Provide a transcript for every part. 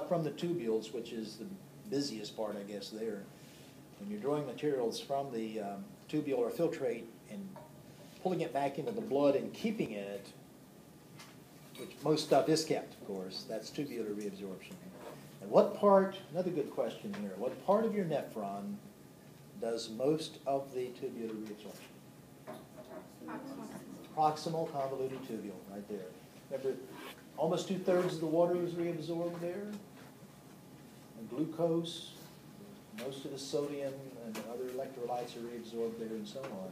stuff from the tubules, which is the busiest part, I guess, there. When you're drawing materials from the tubular filtrate and pulling it back into the blood and keeping it, which most stuff is kept, of course, that's tubular reabsorption. And what part, another good question here, what part of your nephron does most of the tubular reabsorption? Proximal convoluted tubule, right there. Remember, almost 2/3 of the water is reabsorbed there. And glucose, most of the sodium and other electrolytes are reabsorbed there and so on.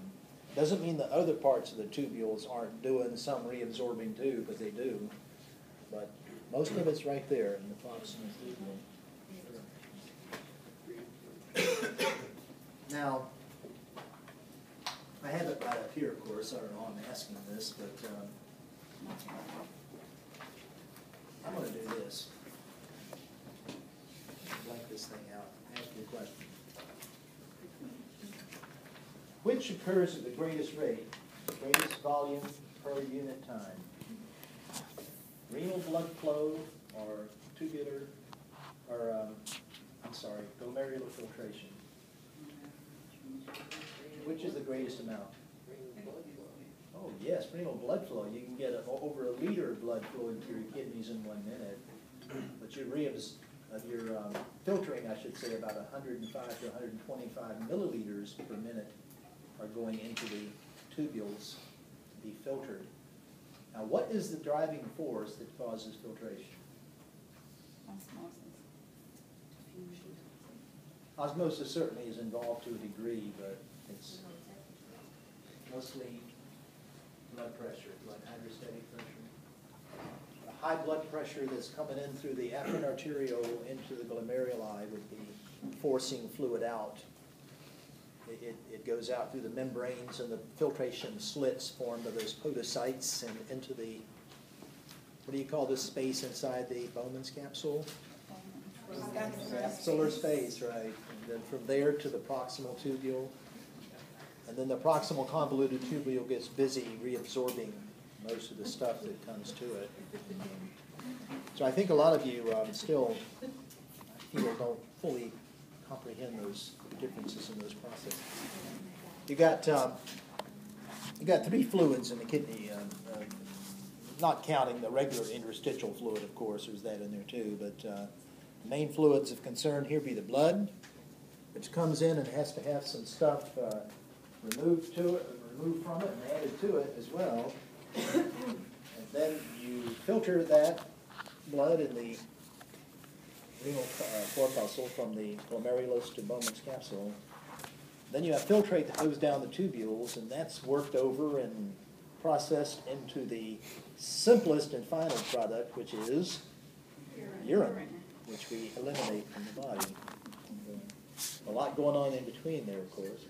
Doesn't mean that other parts of the tubules aren't doing some reabsorbing too, but they do. But most of it's right there in the proximal tubule. Now, I have it right up here, of course. I don't know why I'm asking this, but I'm going to do this. Blank this thing out. Ask you a question. Which occurs at the greatest rate, greatest volume per unit time? Renal blood flow or tubular, or glomerular filtration? Which is the greatest amount? Oh yes, renal blood flow. You can get over 1 liter of blood flow into your kidneys in 1 minute, but your filtering, I should say, about 105 to 125 milliliters per minute are going into the tubules to be filtered. Now, what is the driving force that causes filtration? Osmosis. Osmosis certainly is involved to a degree, but it's mostly blood pressure, blood hydrostatic pressure. The high blood pressure that's coming in through the afferent arteriole into the glomeruli would be forcing fluid out. It goes out through the membranes, and the filtration slits formed by those podocytes and into the, what do you call this space inside the Bowman's capsule? Capsular space, right. And then from there to the proximal tubule. And then the proximal convoluted tubule gets busy reabsorbing most of the stuff that comes to it. So I think a lot of you still don't fully comprehend those differences in those processes. You got 3 fluids in the kidney, not counting the regular interstitial fluid, of course. There's that in there too. But the main fluids of concern here be the blood, which comes in and has to have some stuff removed from it and added to it as well. And then you filter that blood in the renal corpuscle from the glomerulus to Bowman's capsule. Then you have filtrate that goes down the tubules, and that's worked over and processed into the simplest and final product, which is urine, which we eliminate from the body. A lot going on in between there, of course.